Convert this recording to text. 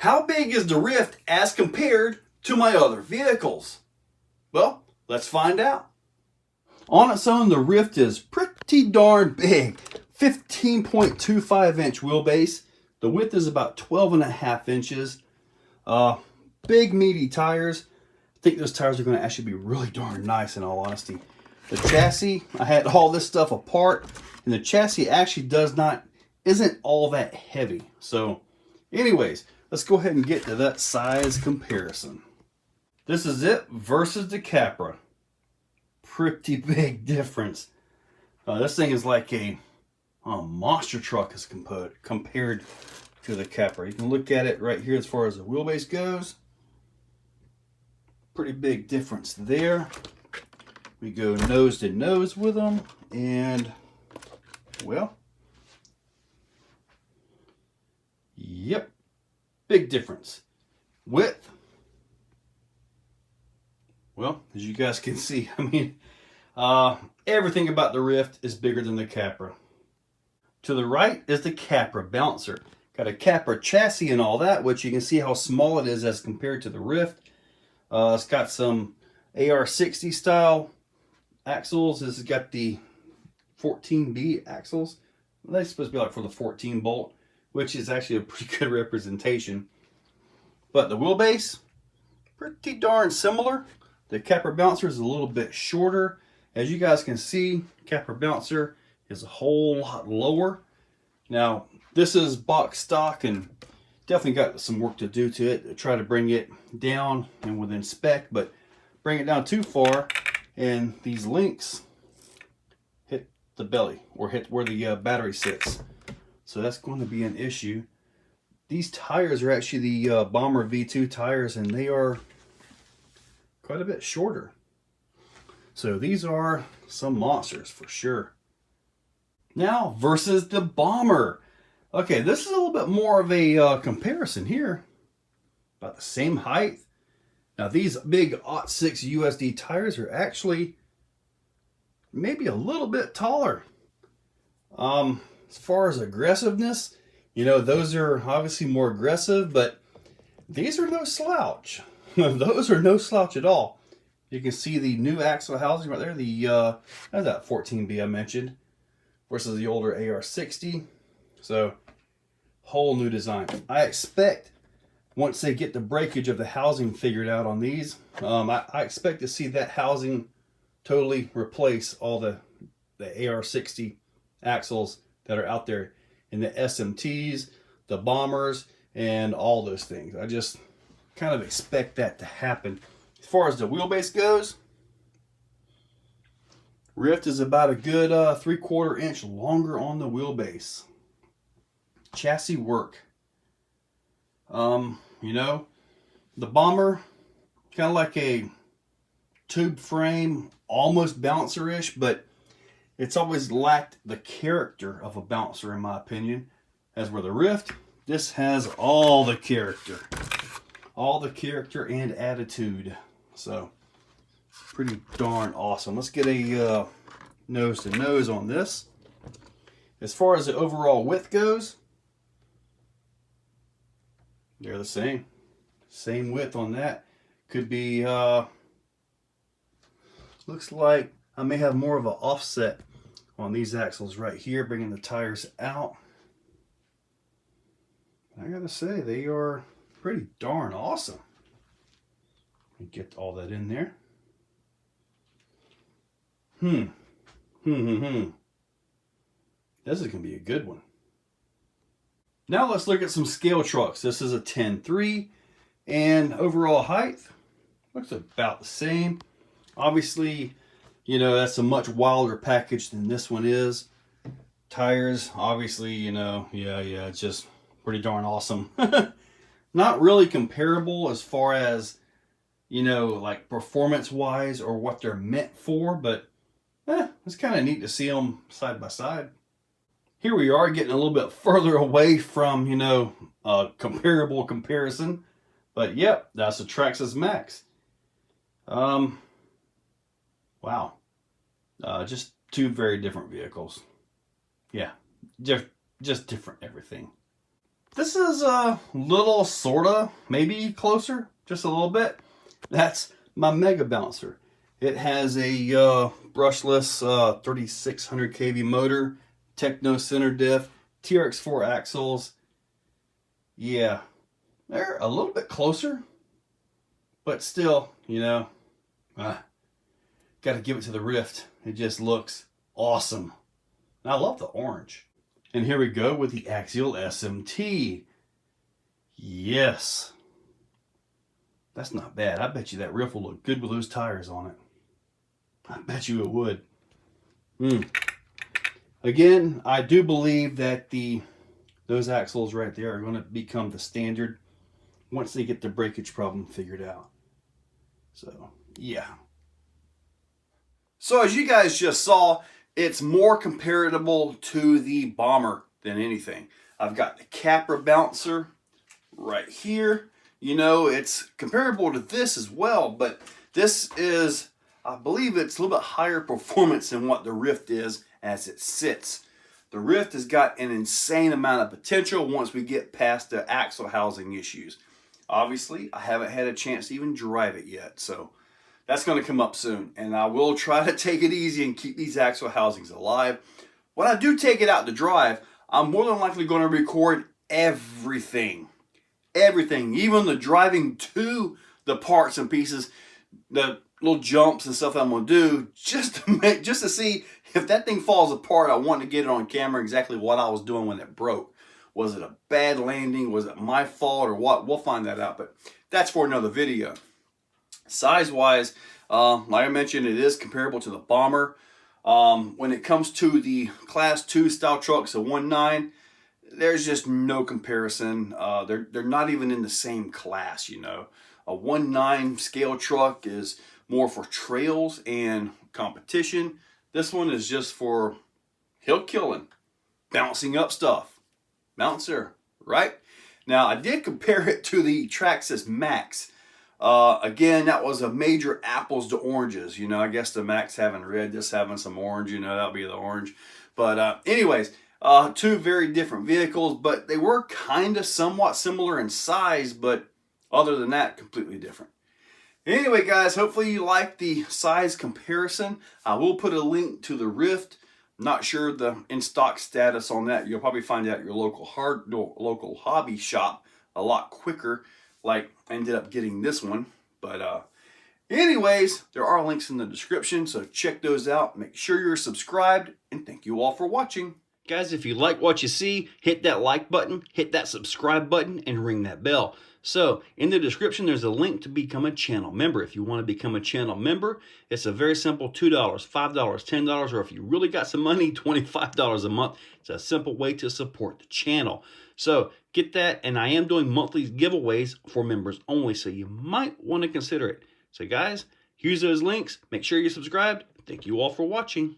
How big is the Ryft as compared to my other vehicles? Well, let's find out. On its own, the Ryft is pretty darn big. 15.25 inch wheelbase. The width is about 12.5 inches. Big meaty tires. I think those tires are going to actually be really darn nice in all honesty. The chassis, I had all this stuff apart, and the chassis actually isn't all that heavy. So anyways, let's go ahead and get to that size comparison. This is it versus the Capra. Pretty big difference. This thing is like a monster truck as compared to the Capra. You can look at it right here as far as the wheelbase goes. Pretty big difference there. We go nose to nose with them, and well, yep, big difference. Width, well, as you guys can see, I mean, everything about the Ryft is bigger than the Capra. To the right is the Capra Bouncer. Got a Capra chassis and all that, which you can see how small it is as compared to the Ryft. It's got some AR60 style axles. This has got the 14B axles. They're supposed to be like for the 14 bolt, which is actually a pretty good representation. But the wheelbase, pretty darn similar. The Capra Bouncer is a little bit shorter. As you guys can see, Capra Bouncer is a whole lot lower. Now, this is box stock and definitely got some work to do to it to try to bring it down and within spec, but bring it down too far and these links hit the belly or hit where the battery sits. So that's going to be an issue. These tires are actually the Bomber V2 tires, and they are quite a bit shorter. So these are some monsters for sure. Now versus the Bomber. Okay, this is a little bit more of a comparison here. About the same height. Now these big AUT6 USD tires are actually maybe a little bit taller. As far as aggressiveness, you know, those are obviously more aggressive, but these are no slouch. Those are no slouch at all. You can see the new axle housing right there. That's that 14B I mentioned versus the older AR60. So, whole new design. I expect once they get the breakage of the housing figured out on these, I expect to see that housing totally replace all the AR60 axles that are out there in the SMTs, the Bombers, and all those things. I just kind of expect that to happen. As far as the wheelbase goes, Ryft is about a good 3/4 inch longer on the wheelbase. Chassis work. You know, the Bomber, kind of like a tube frame, almost bouncer-ish, but it's always lacked the character of a bouncer in my opinion. As where the Ryft, this has all the character. All the character and attitude. So, pretty darn awesome. Let's get a nose to nose on this. As far as the overall width goes, they're the same. Same width on that. Could be, looks like I may have more of an offset on these axles right here, bringing the tires out. I gotta say, they are pretty darn awesome. Get all that in there. This is gonna be a good one. Now let's look at some scale trucks. This is a 10.3, and overall height looks about the same. Obviously, you know, that's a much wilder package than this one is. Tires, obviously, you know, yeah, it's just pretty darn awesome. Not really comparable as far as, you know, like performance-wise or what they're meant for, but it's kind of neat to see them side by side. Here we are getting a little bit further away from, you know, a comparable comparison. But yep, that's a Traxxas Max. Wow. Just two very different vehicles. Yeah, just different everything. This is a little, sorta, maybe closer, just a little bit. That's my Mega Bouncer. It has a brushless 3600 kV motor, Techno center diff, TRX4 axles. Yeah, they're a little bit closer, but still, you know, got to give it to the Ryft. It just looks awesome. And I love the orange. And here we go with the Axial SMT. Yes. That's not bad. I bet you that Ryft will look good with those tires on it. I bet you it would. Again, I do believe that those axles right there are going to become the standard once they get the breakage problem figured out. So, yeah. So as you guys just saw, it's more comparable to the Bomber than anything. I've got the Capra bouncer right here. You know, it's comparable to this as well, but this is, I believe it's a little bit higher performance than what the Ryft is as it sits. The Ryft has got an insane amount of potential once we get past the axle housing issues. Obviously, I haven't had a chance to even drive it yet, so that's going to come up soon. And I will try to take it easy and keep these axle housings alive. When I do take it out to drive, I'm more than likely going to record everything. Everything, even the driving to the parts and pieces, the little jumps and stuff I'm going to do, just to see if that thing falls apart. I want to get it on camera exactly what I was doing when it broke. Was it a bad landing? Was it my fault or what? We'll find that out, but that's for another video. Size-wise, like I mentioned, it is comparable to the Bomber. When it comes to the Class 2 style trucks, a 1.9, there's just no comparison. They're not even in the same class, you know. A 1.9 scale truck is more for trails and competition. This one is just for hill killing, bouncing up stuff. Bouncer, right? Now, I did compare it to the Traxxas Max. Again, that was a major apples to oranges. You know, I guess the Max having red, this having some orange, you know, that'll be the orange. But anyways, two very different vehicles, but they were kind of somewhat similar in size, but other than that, completely different. Anyway, guys, hopefully you like the size comparison. I will put a link to the Ryft. Not sure the in-stock status on that. You'll probably find out at your local hobby shop a lot quicker, like I ended up getting this one. But anyways, there are links in the description, so check those out. Make sure you're subscribed, and thank you all for watching. Guys, if you like what you see, hit that like button, hit that subscribe button, and ring that bell. So, in the description, there's a link to become a channel member. If you want to become a channel member, it's a very simple $2, $5, $10, or if you really got some money, $25 a month. It's a simple way to support the channel. So, get that, and I am doing monthly giveaways for members only, so you might want to consider it. So, guys, use those links. Make sure you're subscribed. Thank you all for watching.